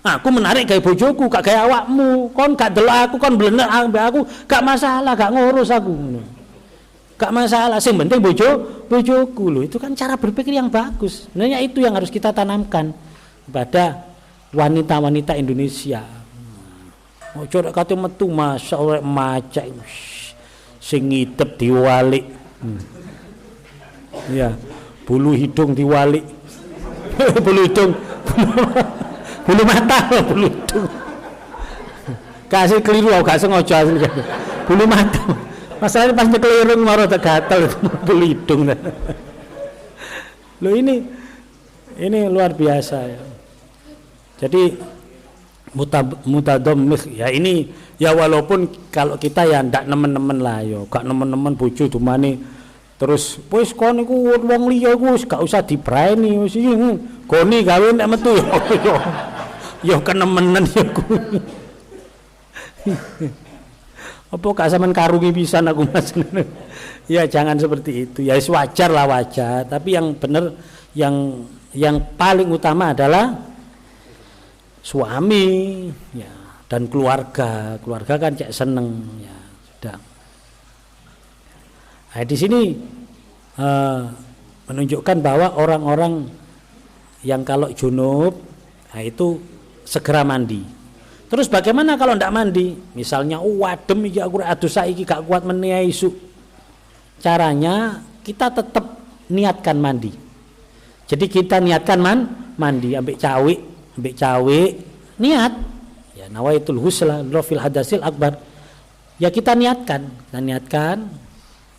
aku menarik gawe bojoku gak gawe awakmu kon gak delok aku kon blener aku gak masalah gak ngurus aku gak masalah sing penting bojoku lho itu kan cara berpikir yang bagus sebenarnya itu yang harus kita tanamkan kepada wanita-wanita Indonesia ojo rek kate metu masyaallah macak sing ngidep diwalik ya bulu hidung diwalik. Bulu hidung, bulu mata, bulu hidung. Kasih keliru, gak sengaja asli. Bulu mata. Masalahnya pas nyekelirung maro gatel bulu hidung. Loh ini luar biasa ya. Jadi mutadammih ya ini ya, walaupun kalau kita ya ndak nemen-nemen lah ya, gak nemen-nemen bojo dumane terus wis kon iku wong liya iku wis gak usah dibraeni wis iki goni gawe nek metu ya. Ya kenemenan ya kuwi. Apa gak sampean karungi pisan aku Mas. Ya jangan seperti itu. Ya wajar lah, wajar, tapi yang benar yang paling utama adalah suami ya, dan keluarga kan cek seneng ya sudah. Nah, di sini menunjukkan bahwa orang-orang yang kalau junub nah itu segera mandi. Terus bagaimana kalau ndak mandi? Misalnya wadem iki aku adus saiki gak kuat meneh isu. Caranya kita tetap niatkan mandi. Jadi kita niatkan mandi ambek cawe niat ya nawaitul husla rafil hadasil akbar. Ya kita niatkan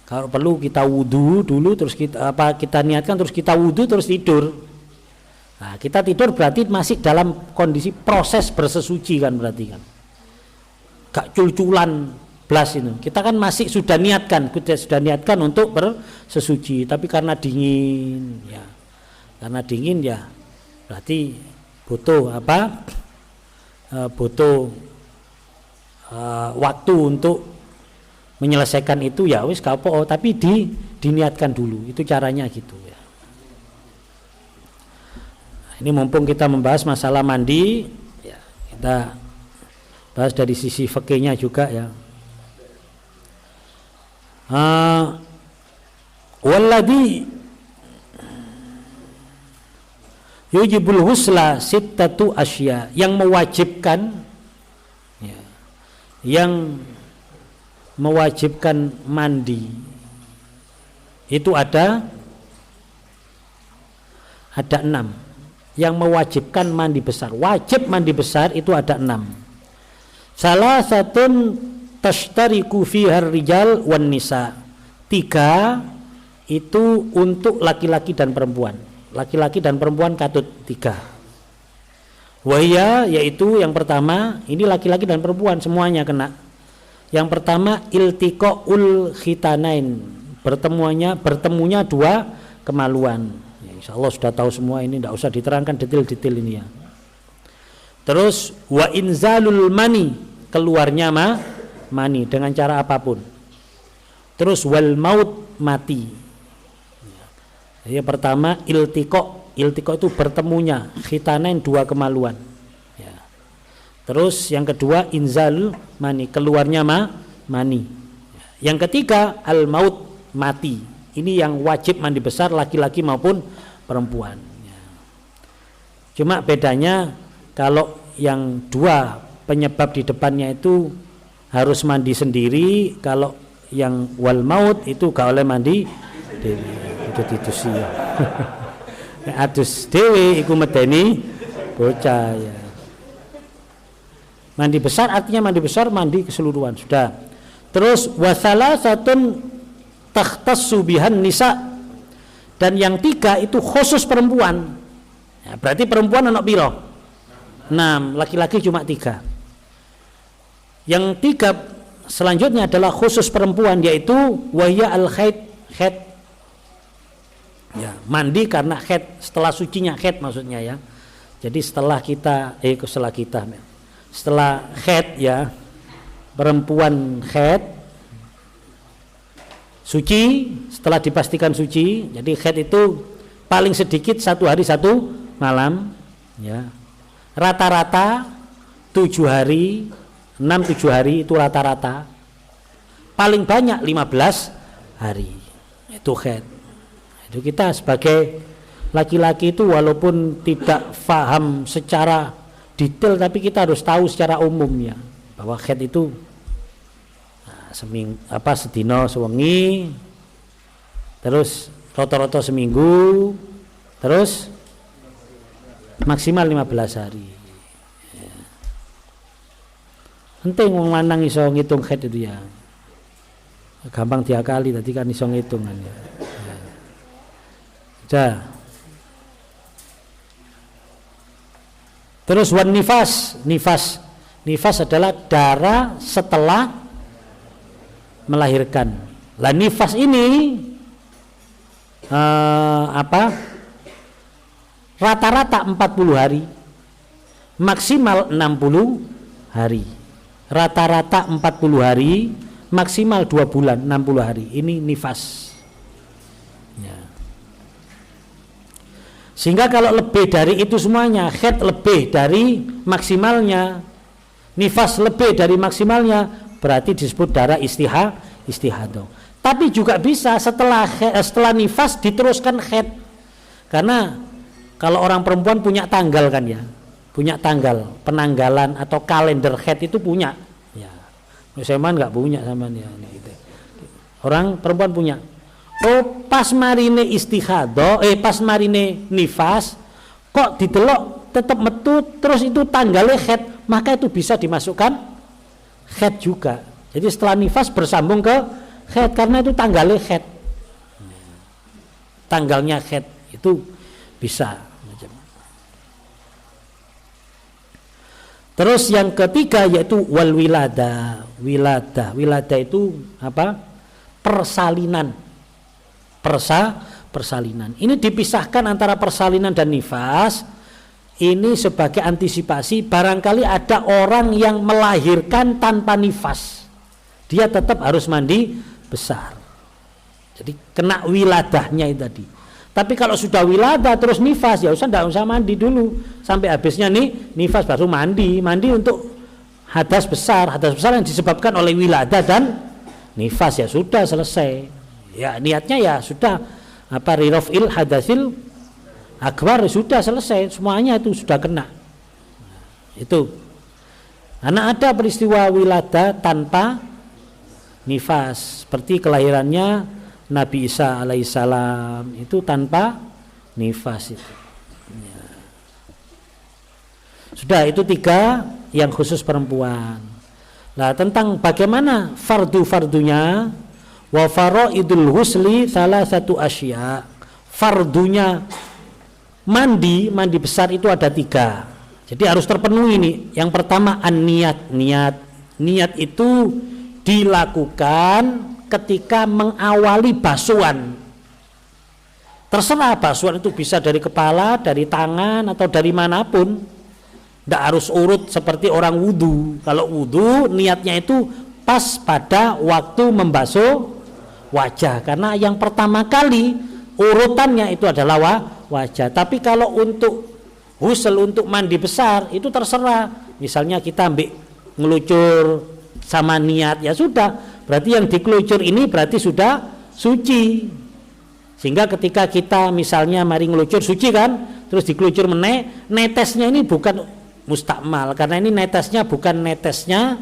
kalau perlu kita wudu dulu terus kita niatkan terus kita wudu terus tidur. Nah, kita tidur berarti masih dalam kondisi proses bersesuci kan, berarti kan gak cul-culan blas itu. Kita kan masih sudah niatkan untuk bersesuci, tapi karena dingin ya berarti butuh waktu untuk menyelesaikan itu ya wis gak apa, tapi diniatkan dulu, itu caranya gitu ya. Ini mumpung kita membahas masalah mandi ya, kita bahas dari sisi fikihnya juga ya. Walladhi yujibul husla sittatu asya, yang mewajibkan ya, yang mewajibkan mandi itu ada 6. Yang mewajibkan mandi besar, wajib mandi besar itu ada 6. Salah satu tashtariku fihar rijal wan nisa. 3 itu untuk laki-laki dan perempuan. Laki-laki dan perempuan katut 3. Wahya yaitu yang pertama, ini laki-laki dan perempuan semuanya kena. Yang pertama iltiqaul khitanain, bertemunya 2 kemaluan. Insya Allah sudah tahu semua ini, tidak usah diterangkan detail-detail ini ya. Terus wa inzalul mani, keluarnya mani dengan cara apapun. Terus wal maut, mati. Yang pertama iltiqa itu bertemunya khitanain 2 kemaluan ya. Terus yang kedua inzalul mani, keluarnya mani. Yang ketiga al maut, mati. Ini yang wajib mandi besar laki-laki maupun perempuan ya. Cuma bedanya kalau yang 2 penyebab di depannya itu harus mandi sendiri, kalau yang wal maut itu gak oleh mandi dewi. Itu sih ya. Adus dewi iku medeni bocah ya. Mandi besar artinya mandi keseluruhan sudah. Terus wasalah satun takhtassu bihan nisa, dan yang 3 itu khusus perempuan ya, berarti perempuan anak piro 6, laki-laki cuma 3. Yang 3 selanjutnya adalah khusus perempuan, yaitu wahya al haid ya, mandi karena haid, setelah sucinya haid maksudnya ya. Jadi setelah haid ya, perempuan haid suci, setelah dipastikan suci. Jadi haid itu paling sedikit 1 hari 1 malam ya. Rata-rata 7 hari, 6-7 hari itu rata-rata. Paling banyak 15 hari itu haid. Itu kita sebagai laki-laki itu walaupun tidak paham secara detail, tapi kita harus tahu secara umum ya, bahwa haid itu sedina sewengi, terus Rata-rata seminggu, terus maksimal 15 hari. Ya. Penting wong lanang iso ngitung haid itu ya. Gampang diakali tadi kan iso ngitung kan ya. Ya. Terus wan nifas adalah darah setelah melahirkan. Lah nifas ini rata-rata 40 hari, maksimal 60 hari. Rata-rata 40 hari, maksimal 2 bulan 60 hari. Ini nifas. Ya. Sehingga kalau lebih dari itu semuanya, haid lebih dari maksimalnya, nifas lebih dari maksimalnya, berarti disebut darah istihadah. Tapi juga bisa setelah nifas diteruskan haid. Karena kalau orang perempuan punya tanggal kan ya, punya tanggal penanggalan atau kalender haid itu punya. Ya, saya nggak punya sama dia. Gitu. Orang perempuan punya. Oh pas marine istihadah, pas marine nifas, kok didelok tetap metu, terus itu tanggalnya haid, maka itu bisa dimasukkan haid juga. Jadi setelah nifas bersambung ke haid karena itu tanggalnya haid. Tanggalnya haid itu bisa. Terus yang ketiga yaitu wal wilada. Wilada itu apa? Persalinan. Persalinan. Ini dipisahkan antara persalinan dan nifas. Ini sebagai antisipasi barangkali ada orang yang melahirkan tanpa nifas. Dia tetap harus mandi besar. Jadi kena wiladahnya itu tadi. Tapi kalau sudah wilada terus nifas, ya tidak usah mandi dulu sampai habisnya nih nifas baru mandi untuk hadas besar yang disebabkan oleh wilada dan nifas, ya sudah selesai. Ya niatnya ya sudah rirofil hadasil akbar, sudah selesai semuanya, itu sudah kena. Itu karena ada peristiwa wilada tanpa nifas seperti kelahirannya Nabi Isa alaihissalam, itu tanpa nifas itu. Ya. Sudah, itu 3 yang khusus perempuan. Nah, tentang bagaimana fardu-fardunya, wa faraidul husli salah satu asya. Fardunya mandi besar itu ada 3. Jadi harus terpenuhi nih. Yang pertama niat itu dilakukan ketika mengawali basuhan. Terserah basuhan itu bisa dari kepala, dari tangan, atau dari manapun. Tidak harus urut seperti orang wudu. Kalau wudu niatnya itu pas pada waktu membasuh wajah, karena yang pertama kali urutannya itu adalah wajah. Tapi kalau untuk ghusl, untuk mandi besar, itu terserah. Misalnya kita ambil ngelucur sama niat, ya sudah, berarti yang dikelucur ini berarti sudah suci. Sehingga ketika kita misalnya mari ngelucur suci kan, terus dikelucur netesnya ini bukan mustakmal, karena ini netesnya bukan netesnya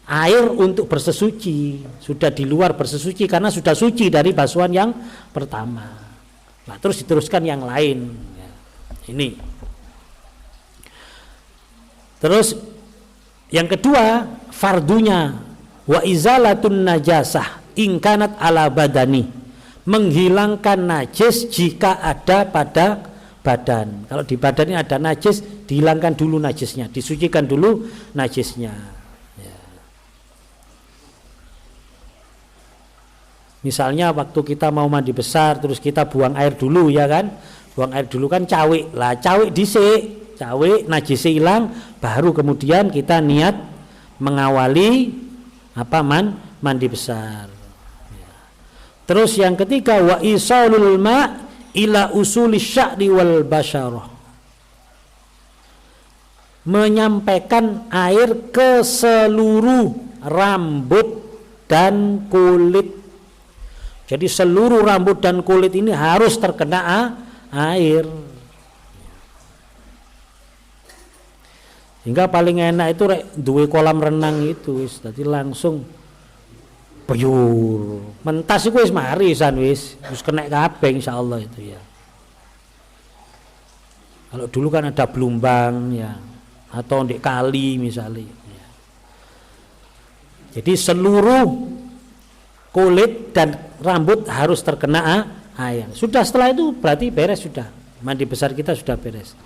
air untuk bersesuci, sudah di luar bersesuci karena sudah suci dari basuhan yang pertama. Nah, terus diteruskan yang lain. Ini. Terus yang kedua fardunya wa izalatun najasah ingkanat ala badani, menghilangkan najis jika ada pada badan. Kalau di badan ini ada najis, dihilangkan dulu najisnya, disucikan dulu najisnya. Ya. Misalnya waktu kita mau mandi besar, terus kita buang air dulu, ya kan? Buang air dulu kan cawik lah, cawik dhisik, cawik najisnya hilang, baru kemudian kita niat mengawali mandi besar. Ya. Terus yang ketiga wa isalul ma ila usuli sya'ri wal basyarah, menyampaikan air ke seluruh rambut dan kulit. Jadi seluruh rambut dan kulit ini harus terkena air. Hingga paling enak itu duwe kolam renang itu, jadi langsung Buyur. Mentas iku wis mari wis kena kabeh insyaallah itu ya. Kalau dulu kan ada belumbang ya atau di kali misalnya. Ya. Jadi seluruh kulit dan rambut harus terkena air. Sudah setelah itu berarti beres sudah. Mandi besar kita sudah beres.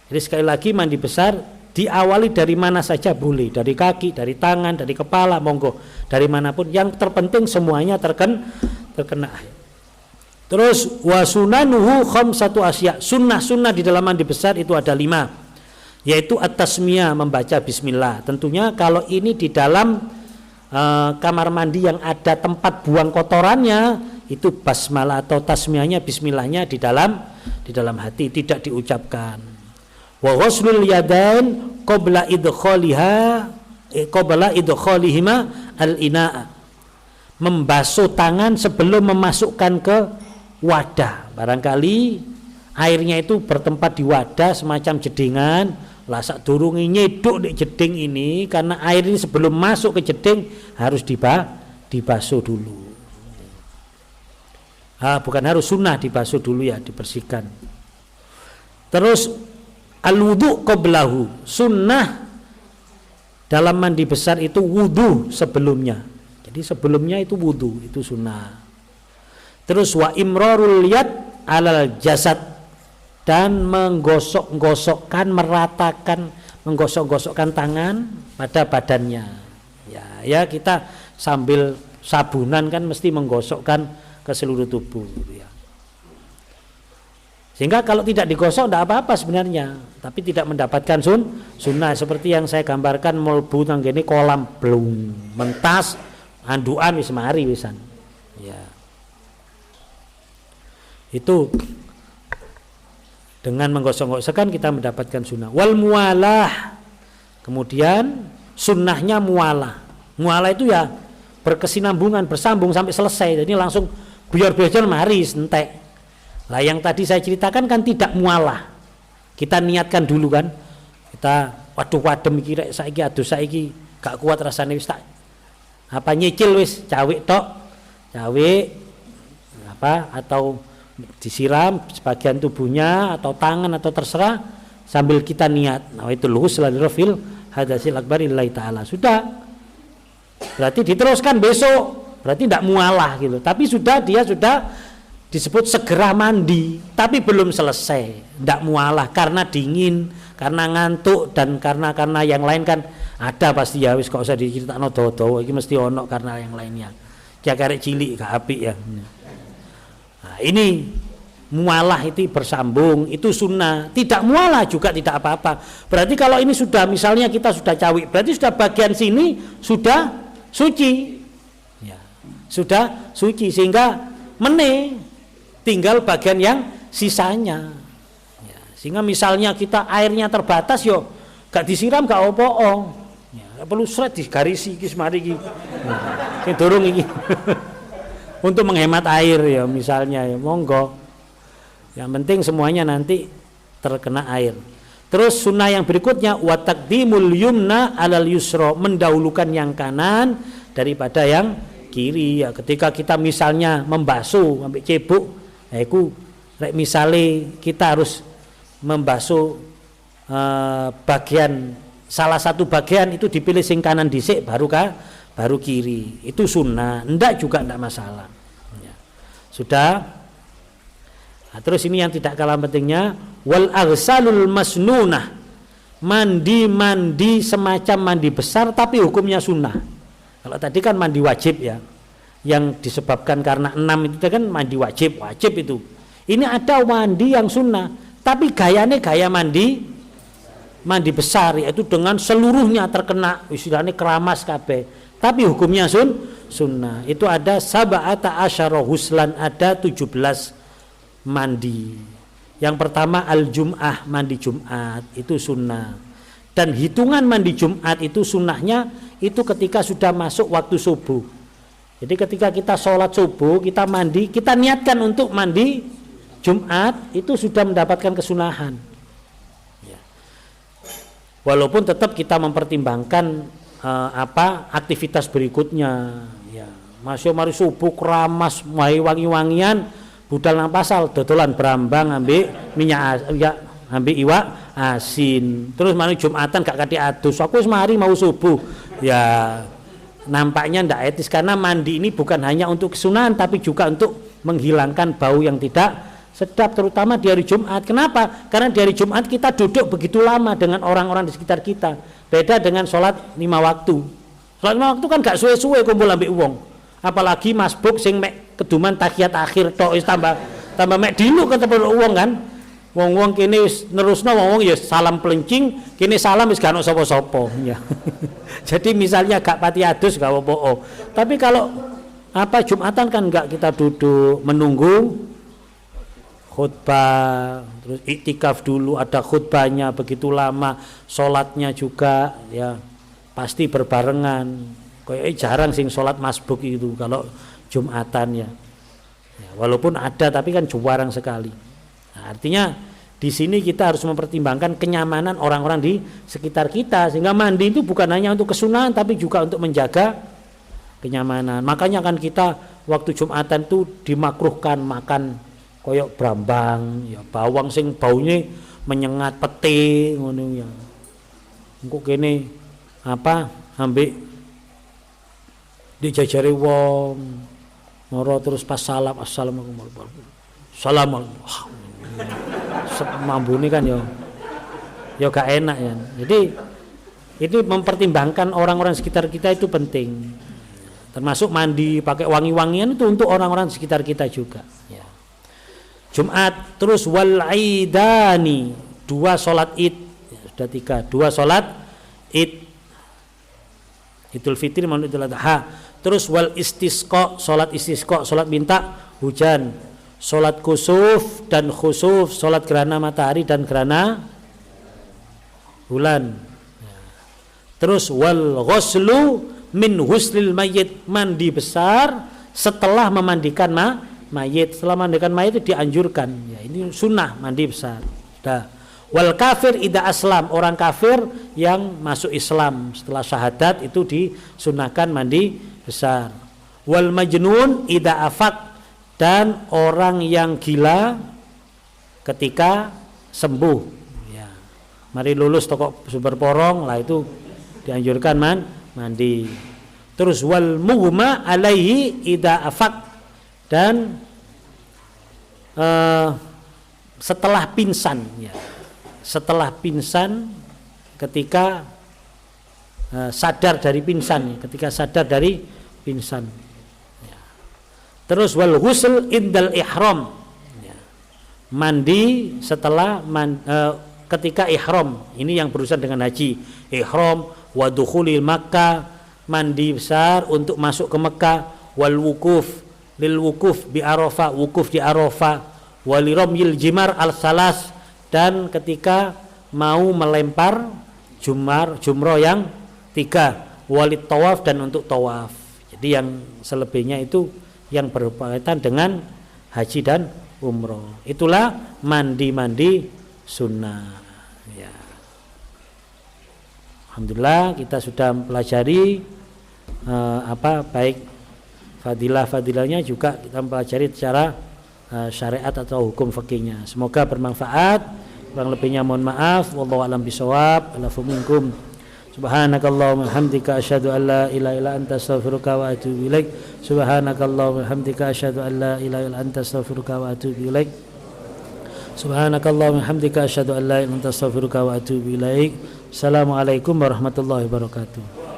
Jadi sekali lagi mandi besar diawali dari mana saja boleh, dari kaki, dari tangan, dari kepala, monggo, dari manapun. Yang terpenting semuanya terkena air. Terus wasunanuhu khamsatu asya. Sunnah-sunnah di dalam mandi besar itu ada 5, yaitu at-tasmiyah, membaca bismillah. Tentunya kalau ini di dalam kamar mandi yang ada tempat buang kotorannya, itu basmalah atau tasmiyahnya, bismillahnya di dalam hati, tidak diucapkan. Wa ghuslul yadain qabla idkhalihima al-ina'a. Membasuh tangan sebelum memasukkan ke wadah. Barangkali airnya itu bertempat di wadah semacam jedingan, lah sak durunge nyeduk di jeding ini, karena air ini sebelum masuk ke jeding harus dibasuh dulu. Bukan harus, sunnah dibasuh dulu ya, dibersihkan. Terus al-wudu qablahu, sunnah dalam mandi besar itu wudu sebelumnya. Jadi sebelumnya itu wudu, itu sunnah. Terus wa imrarul yad alal jasad, dan menggosok-gosokkan, meratakan, menggosok-gosokkan tangan pada badannya. Ya kita sambil sabunan kan mesti menggosokkan ke seluruh tubuh ya. Sehingga kalau tidak digosok tidak apa-apa sebenarnya, tapi tidak mendapatkan sunnah seperti yang saya gambarkan, molbu tanggene kolam blung, mentas, anduan wis mari wisan. Ya. Itu dengan menggosok-gosokkan kita mendapatkan sunnah. Wal mualah, kemudian sunnahnya mualah. Mualah itu ya berkesinambungan, bersambung sampai selesai. Jadi langsung biar-biar mari entek. Lah yang tadi saya ceritakan kan tidak mualah. Kita niatkan dulu kan. Kita waduh wadem iki rek saiki adus saiki gak kuat rasane wis tak apa nyicil wis cawik tok. Cawik apa atau disiram sebagian tubuhnya atau tangan atau terserah sambil kita niat. Nah itu luhus lalirofil hadasil akbar illahi ta'ala. Sudah. Berarti diteruskan besok. Berarti tidak mualah gitu. Tapi dia sudah disebut segera mandi, tapi belum selesai, tidak mualah karena dingin, karena ngantuk, dan karena yang lain kan ada pasti ya. Wis kok usah diceritakno dawa-dawa, iki mesti ono karena yang lainnya. Kia karek cilik gak apik ya. Nah, ini mualah itu bersambung, itu sunnah. Tidak mualah juga tidak apa-apa. Berarti kalau ini sudah misalnya kita sudah cawik, berarti sudah bagian sini sudah suci, ya, sudah suci sehingga tinggal bagian yang sisanya ya, sehingga misalnya kita airnya terbatas yo gak disiram gak opo ya, gak perlu seret digarisi iki semari iki sing durung iki untuk menghemat air ya misalnya ya monggo, yang penting semuanya nanti terkena air. Terus sunnah yang berikutnya wa taqdimul yumna alal yusra, mendahulukan yang kanan daripada yang kiri ya. Ketika kita misalnya membasuh sampai cebok, iku rek misale kita harus membasuh bagian salah satu bagian itu dipilih sing kanan dhisik baru kiri. Itu sunnah, ndak juga ndak masalah. Ya. Sudah. Nah, terus ini yang tidak kalah pentingnya wal aghsalul masnunah. Mandi semacam mandi besar tapi hukumnya sunnah. Kalau tadi kan mandi wajib ya. Yang disebabkan karena 6 itu kan mandi wajib itu. Ini ada mandi yang sunnah, tapi gayanya gaya mandi besar, yaitu dengan seluruhnya terkena, istilahnya keramas kabeh. Tapi hukumnya sunnah. Itu ada sab'ata asyara huslan, ada 17 mandi. Yang pertama al-jum'ah, mandi Jumat, itu sunnah. Dan hitungan mandi Jumat itu sunnahnya itu ketika sudah masuk waktu subuh. Jadi ketika kita sholat subuh, kita mandi, kita niatkan untuk mandi Jumat, itu sudah mendapatkan kesunahan. Ya. Walaupun tetap kita mempertimbangkan aktivitas berikutnya. Ya. Masih mari subuh keramas wae wangi-wangian budal nang pasal dodolan brambang ambek minyak ya ambek iwak asin. Terus mari Jumatan gak kati adus. Aku wis mari mau subuh. Ya nampaknya ndak etis karena mandi ini bukan hanya untuk kesunahan tapi juga untuk menghilangkan bau yang tidak sedap terutama di hari Jumat. Kenapa? Karena di hari Jumat kita duduk begitu lama dengan orang-orang di sekitar kita. Beda dengan sholat 5 waktu. Sholat 5 waktu kan gak suwe-suwe kumpul ambek wong. Apalagi masbuk sing mek keduman tahiyat akhir tok wis tambah mek dilu ketemu wong kan. Wong-wong kene wis nerusno wong-wong ya salam pelencing, kene salam wis gak ono sapa-sapa ya. Jadi misalnya gak pati adus gak apa-apa. Tapi kalau Jumatan kan enggak kita duduk menunggu khutbah, terus iktikaf dulu ada khutbahnya begitu lama, sholatnya juga ya pasti berbarengan. Kayak jarang sing sholat masbuk itu kalau Jumatan ya. Walaupun ada tapi kan jarang sekali. Nah, artinya di sini kita harus mempertimbangkan kenyamanan orang-orang di sekitar kita sehingga mandi itu bukan hanya untuk kesunahan tapi juga untuk menjaga kenyamanan. Makanya kan kita waktu Jumatan itu dimakruhkan makan koyok brambang, ya bawang sing baunya menyengat pete ngono ya. Engko kene ambek dijajari wong moro terus pas salam assalamualaikum mambune kan ya gak enak ya. Jadi itu mempertimbangkan orang-orang sekitar kita itu penting. Termasuk mandi pakai wangi-wangian itu untuk orang-orang sekitar kita juga ya. Jumat terus wal aidani 2 salat Id ya, sudah 3 2 salat Id Idul Fitri maupun Idul Adha. Terus wal istisqa salat istisqa salat minta hujan, salat kusuf dan khusuf salat gerhana matahari dan gerhana bulan. Terus wal ghuslu min huslil mayyit mandi besar setelah memandikan mayit. Setelah memandikan mayit itu dianjurkan ya, ini sunnah mandi besar. Dah. Wal kafir ida aslam orang kafir yang masuk Islam setelah syahadat itu disunahkan mandi besar. Wal majnun ida afak dan orang yang gila ketika sembuh ya. Mari lulus toko sumber porong lah itu dianjurkan mandi. Terus wal mughma alaihi ida afak dan setelah pingsan ya. Setelah pingsan ketika sadar dari pingsan ketika sadar dari pingsan ya. Terus wal ghusl indal ihram ya. Mandi setelah ketika ihram ini yang berurusan dengan haji ihram wa dukhulil Makkah mandi besar untuk masuk ke Mekah wal wukuf lil wukuf bi Arafah wukuf di Arafah waliramyil jimar al salas dan ketika mau melempar jumroh yang 3 walid tawaf dan untuk tawaf. Jadi yang selebihnya itu yang berkaitan dengan haji dan umroh. Itulah mandi sunnah ya. Alhamdulillah kita sudah mempelajari baik fadilah-fadilahnya juga kita mempelajari secara syariat atau hukum fikihnya. Semoga bermanfaat. Kurang lebihnya mohon maaf. Wallahu a'lam bishawab. Alafu minkum. Subhanakallahumma hamdika asyhadu an la ilaha illa anta astaghfiruka wa atubu ilaik. Subhanakallahumma hamdika asyhadu an la ilaha illa anta astaghfiruka wa atubu ilaik. Subhanakallahumma hamdika asyhadu an la ilaha illa anta astaghfiruka wa atubu ilaik. Assalamualaikum warahmatullahi wabarakatuh.